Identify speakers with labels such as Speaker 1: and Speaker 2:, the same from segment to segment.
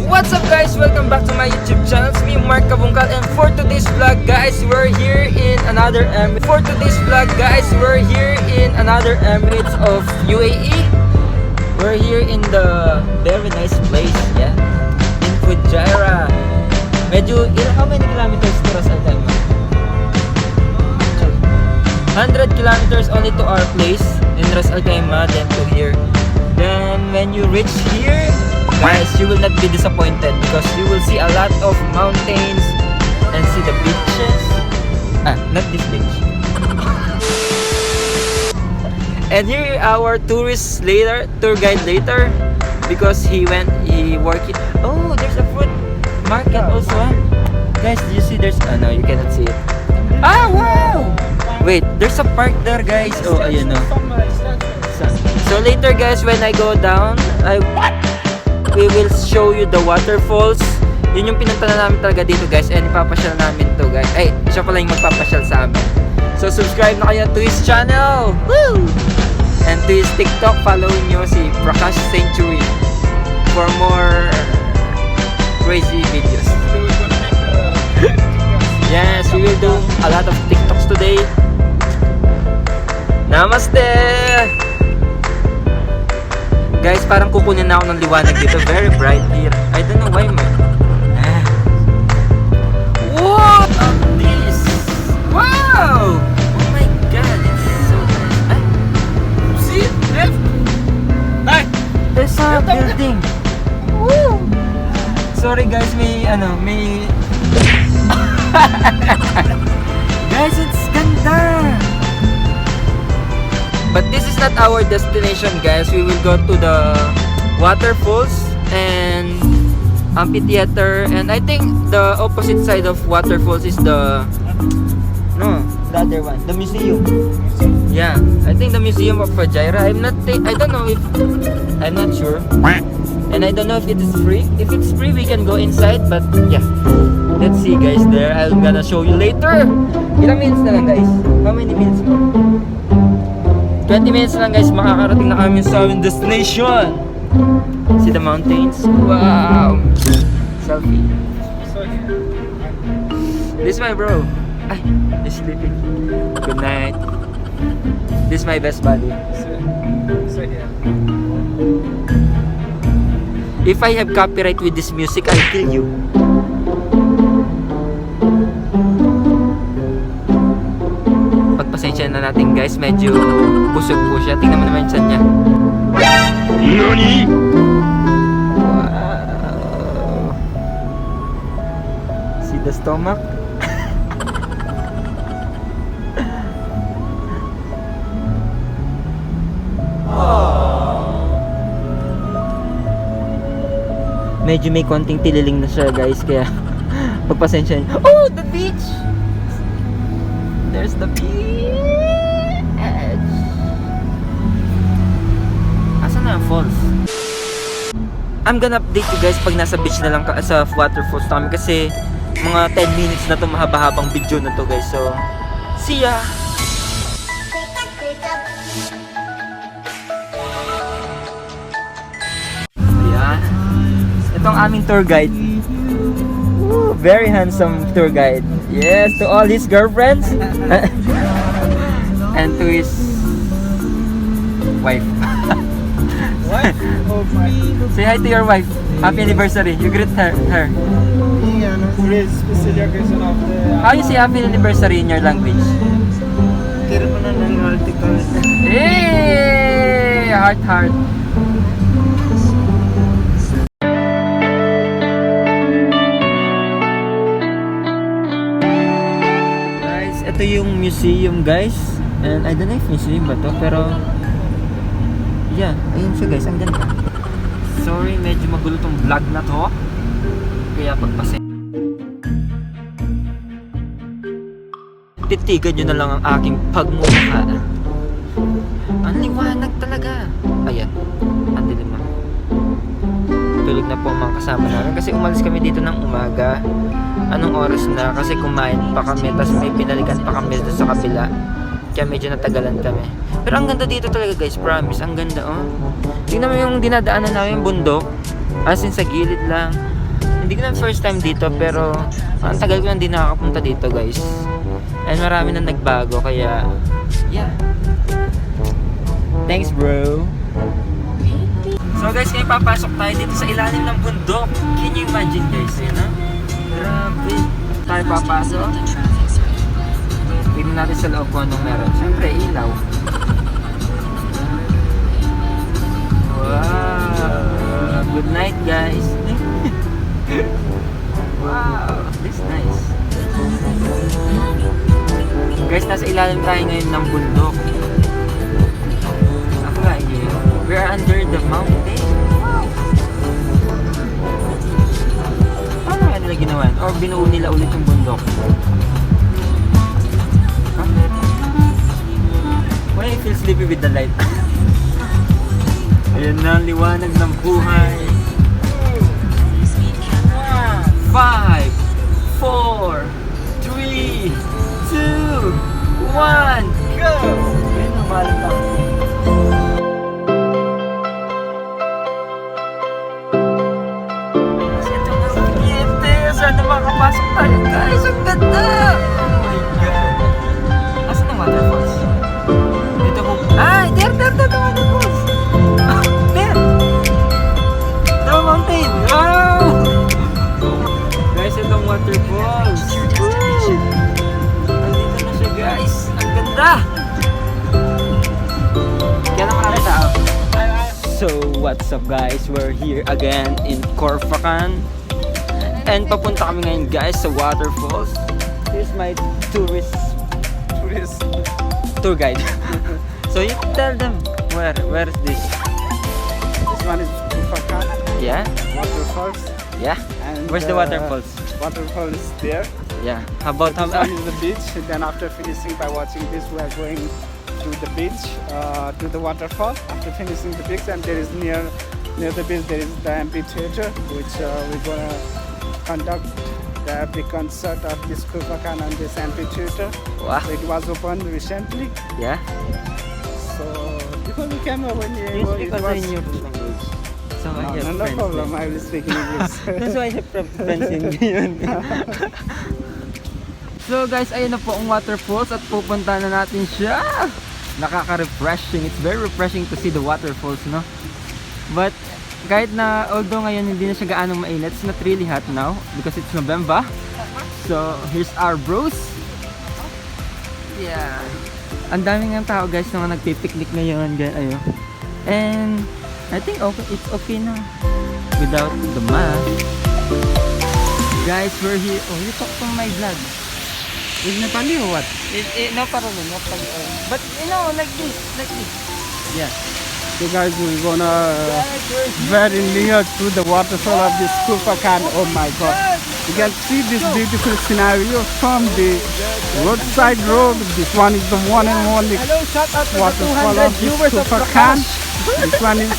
Speaker 1: What's up guys? Welcome back to my YouTube channel. It's me, Marc Cabungcal, and for today's vlog guys, we're here in another Emirates of UAE. We're here in the very nice place, yeah, in Fujiarah. How many kilometers to Ras Al Khaimah? 100 kilometers only to our place in Ras Al Khaimah, then to here. Then when you reach here, guys, you will not be disappointed because you will see a lot of mountains and see the beaches. Not this beach. And here our tour guide later, because he worked it. Oh, there's a fruit market also. Guys, do you see there's no, you cannot see it. Wow! Wait, there's a park there, guys. Oh, ayun no. So later guys, when I go down, we will show you the waterfalls. Yun yung pinunta na namin talaga dito guys, and ipapasyal namin to guys. Ay, siya pala yung magpapasyal sa amin. So subscribe na kayo to his channel. Woo! And to his TikTok, follow nyo si Prakash Century for more crazy videos. Yes, we will do a lot of TikToks today. Namaste! Guys, parang kukunin na ako ng liwanag dito. Very bright here. I don't know why, man. What is this? Wow! Oh my god, it's so nice. See it? Left? Right! There's a building. Woo! Sorry guys, may guys, it's ganda! But this is not our destination guys. We will go to the waterfalls and amphitheater, and I think the opposite side of waterfalls is the other one, the museum. Yeah, I think the museum of Fujiarah. I'm not sure, and I don't know if it is free. If it's free, we can go inside, but yeah, let's see guys there. I'm gonna show you later. Ilang minutes na lang guys? How many minutes more? 20 minutes lang guys, makakarating na kami sa aming destination. See the mountains? Wow! Selfie. This is my bro. Ay, he's sleeping. Good night. This is my best buddy. So yeah. If I have copyright with this music, I'll kill you. Pagpasensya na natin guys, medyo busog po siya. Tingnan mo naman yung tiyan niya. NANI? Wow. See the stomach? Medyo may konting tililing na siya guys, kaya pagpasensya niyo. Oh, the beach! There's the beach! Asan na ang falls? I'm gonna update you guys pag nasa beach na lang sa waterfalls namin, kasi mga 10 minutes na to, mahaba-habang video na to guys. So, see ya! Ayan. Itong aming tour guide. Woo, very handsome tour guide. Yes, to all his girlfriends and to his wife.
Speaker 2: Wife? Oh my.
Speaker 1: Say hi to your wife. Happy anniversary. You greet her.
Speaker 2: Yeah, no, today's special occasion of the...
Speaker 1: How you say happy anniversary in your language? Hey, heart. Ito yung museum guys, and I don't know if museum ba to, pero yeah, ayun siya guys, ang ganda. Sorry, medyo magulo tong vlog na to, kaya pagpasensya. Titigan nyo na lang ang aking pagmumukha. Ang liwanag talaga. Ayan, ang dilim na. Tulog na po ang mga kasama namin kasi umalis kami dito ng umaga. Anong oras na? Kasi kumain pa kami, tapos may pinalikan pa kami doon sa kabila. Kaya medyo natagalan kami. Pero ang ganda dito talaga guys, promise. Ang ganda oh. Tingnan mo yung dinadaanan namin, bundok. As in sa gilid lang. hindi ko na first time dito, pero ang tagal ko na hindi nakakapunta dito, guys. And marami na nagbago, kaya yeah. Thanks, bro. So guys, ngayon papasok tayo dito sa ilalim ng bundok. Can you imagine, guys? Yun, ha? Grabe. Tayo papasok. Tignan natin sa loob kung anong meron. Siyempre, ilaw. Wow! Good night, guys. Wow! This is nice. Guys, nasa ilalim tayo ngayon ng bundok. Ako nga yun. We are under the mountain. Wow! Paano nga nila ginawa? Or binuo nila ulit yung bundok? Huh? Why I feel sleepy with the light? Ayan na ang liwanag ng buhay. 5, 4, 3, 2, 1, go! Ayan na, malam pa. Sana makapasok tayo, guys. Ang ganda! Oh my God. Asan ang waterfalls? Dito po. Ah! There! The waterfalls! There! The mountain! Wow! Guys, itong waterfalls. Woo! Nandito na siya, guys. Ang ganda! Kaya naman natin tao. So, what's up, guys? We're here again in KKHORFAKKAN. And papunta kami ngayon, guys, sa waterfalls. Here's my tour guide. So you tell them where is this?
Speaker 2: This one is Fujiarah.
Speaker 1: Yeah.
Speaker 2: Waterfalls.
Speaker 1: Yeah.
Speaker 2: And
Speaker 1: Where's the waterfalls?
Speaker 2: Waterfall is there.
Speaker 1: Yeah. How about
Speaker 2: This one is the beach. Then after finishing by watching this, we are going to the beach, to the waterfall. After finishing the beach, and there is near the beach there is the amphitheater, which we're gonna conduct the big concert of this KKHORFAKKAN on this amphitheater.
Speaker 1: Wow.
Speaker 2: So it was opened recently.
Speaker 1: Yeah.
Speaker 2: So before we came over here,
Speaker 1: Please
Speaker 2: it
Speaker 1: speak
Speaker 2: was
Speaker 1: also in your language. So I have
Speaker 2: no
Speaker 1: friends
Speaker 2: problem.
Speaker 1: there.
Speaker 2: I will speak in English.
Speaker 1: That's why I have friends in yun. So guys, ayun na po ang waterfalls at pupunta na natin siya. Nakaka-refreshing. It's very refreshing to see the waterfalls, no? But kahit na although ngayon hindi na siya gaanong mainit, it's not really hot now because it's November. So here's our bros. Yeah. Ang daming ng tao, guys, na nagpipiknik ngayon, ayo. And I think okay, it's okay now without the mask. Guys, we're here. Oh, you talk from my vlog.
Speaker 2: In Nepali or what?
Speaker 1: No problem, no problem. But you know, like this. Yeah.
Speaker 2: So guys, we're gonna very near to the waterfall of this KKHORFAKKAN. Oh my God! You can see this beautiful scenario from the roadside road. This one is the one and only
Speaker 1: Hello, shout out to
Speaker 2: waterfall
Speaker 1: the 200
Speaker 2: of this
Speaker 1: viewers of
Speaker 2: KKHORFAKKAN.
Speaker 1: Prakash.
Speaker 2: This one is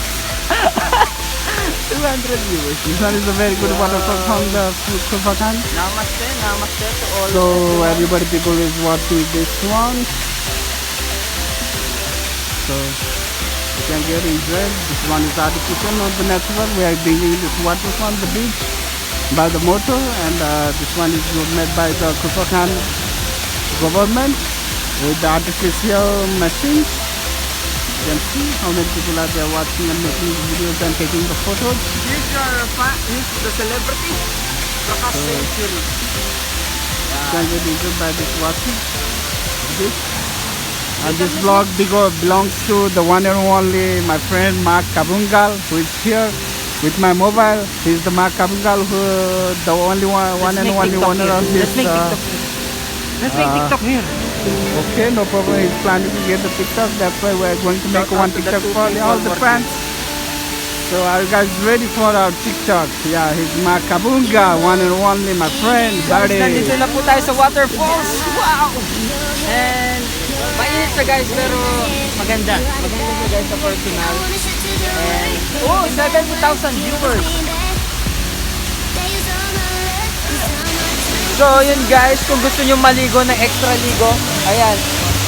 Speaker 1: 200 viewers.
Speaker 2: this one is a very good waterfall from the KKHORFAKKAN.
Speaker 1: Namaste to all.
Speaker 2: So everybody, people is watching this one. So you can get enjoy. This one is artificial, not the natural. We are bringing this water from the beach by the motor, and this one is made by the KKHORFAKKAN government with the artificial machines. You can see how many people are there watching and making videos and taking the photos.
Speaker 1: Here's the celebrity. Prakash Century.
Speaker 2: You can get enjoyed by this watching. This vlog belongs to the one and only my friend Marc Cabungcal, who is here with my mobile. He's the Marc Cabungcal, who the only one and only owner of this.
Speaker 1: Let's make TikTok here.
Speaker 2: Okay, no problem. He's planning to get the TikTok. That's why we're going to make one TikTok for all the friends. So are you guys ready for our TikTok? Yeah, he's Marc Cabungcal, one and only my friend, buddy.
Speaker 1: Nandito na po tayo sa waterfalls. Wow! And mainit siya, guys, pero maganda. Maganda siya, guys, sa personal. And 70,000 viewers. So yun, guys, kung gusto nyo maligo ng extra ligo, ayan,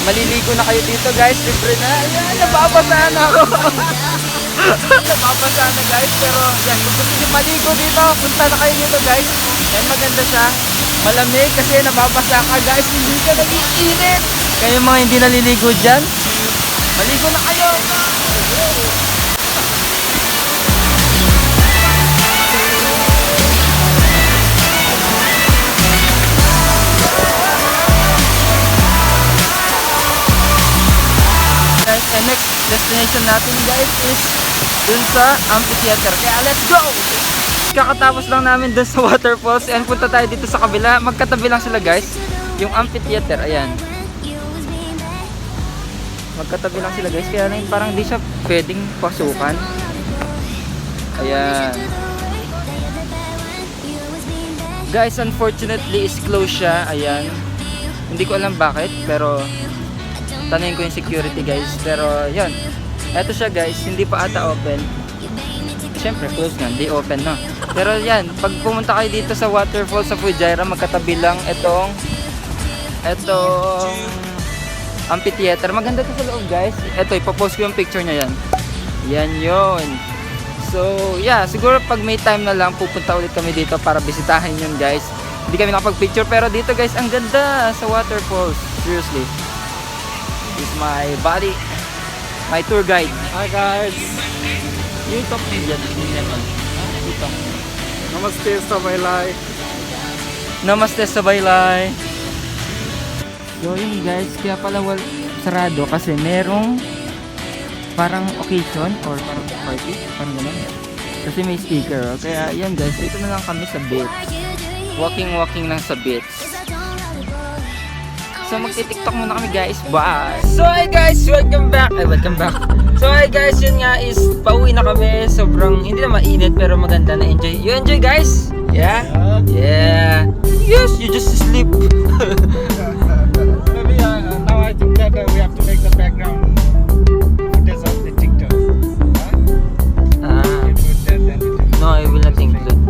Speaker 1: maliligo na kayo dito, guys. Libre na. Ayan, nababasaan ako. Napapasa na guys, pero yan, kung gusto nyo maligo dito, punta na kayo dito guys. Yan, maganda siya. Malamig kasi nababasa ka guys, hindi ka nag-iinit. Kaya yung mga hindi naliligo dyan, maligo na kayo! Guys, and next destination natin guys is dun sa amphitheater. Kaya let's go! Kakatapos lang namin dun sa waterfalls and punta tayo dito sa kabila. Magkatabi lang sila guys. Yung amphitheater, ayan. Magkatabi lang sila guys. Kaya lang parang di siya pwedeng pasukan. Ayan. Guys, unfortunately is closed siya. Ayan. Hindi ko alam bakit, pero tanungin ko yung security guys. Pero yun. Eto siya guys, hindi pa ata open. Siyempre, close nga, hindi open no. Pero yan, pag pumunta kayo dito sa waterfall sa Fujiarah, magkatabi lang itong amphitheater. Maganda to sa loob guys. Ito, ipopost ko yung picture niya yan. Yan yun. So, yeah, siguro pag may time na lang, pupunta ulit kami dito para bisitahin yun guys. Hindi kami nakapag-picture, pero dito guys, ang ganda sa waterfalls. Seriously. This is my buddy, my tour guide.
Speaker 2: Hi guys.
Speaker 1: Yung talk niya dyan. Dito.
Speaker 2: Namaste sa baylay.
Speaker 1: Namaste sa baylay. So yun guys, kaya pala sarado kasi merong parang occasion or parang party, parang gano'n. Kasi may speaker. Kaya yan guys, dito na lang kami sa beach. Walking lang sa beach. So magti-tiktok muna kami guys. Bye! So hi guys, welcome back. So hi guys, yun nga is pauwi na kami. Sobrang hindi na mainit pero maganda na enjoy. You enjoy guys? Yeah? Yeah. Yes, you just sleep.
Speaker 2: Maybe now I think that we have to make the background footage of the TikTok.
Speaker 1: No, I will not include.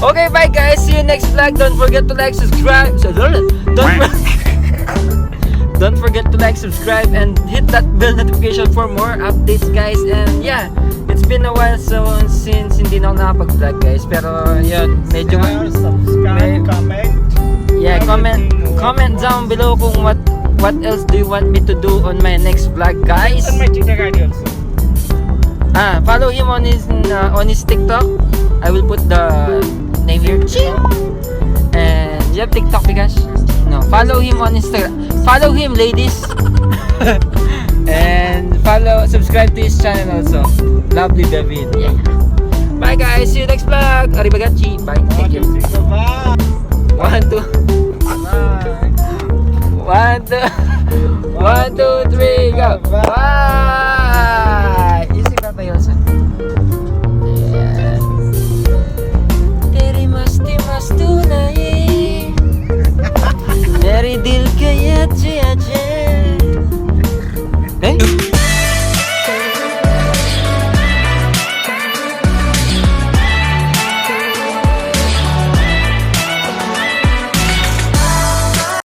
Speaker 1: Okay, bye guys. See you next vlog. Don't forget to like, subscribe. Don't forget to like, subscribe, and hit that bell notification for more updates, guys. And yeah, it's been a while since hindi na ako nakapag-vlog, guys. Pero yun, medyo
Speaker 2: Subscribe, comment.
Speaker 1: Yeah, comment down below kung what else do you want me to do on my next vlog, guys.
Speaker 2: And my TikTok ID also.
Speaker 1: Follow him on his TikTok. I will put the name here. And you have TikTok, Bikash? No. Follow him on Instagram. Follow him, ladies. And subscribe to his channel also. Lovely David. Yeah. Bye guys. See you next vlog. Arrivederci. Bye. Thank you. 1, 2. 1, 2. 1, 2, 3. Go. Bye.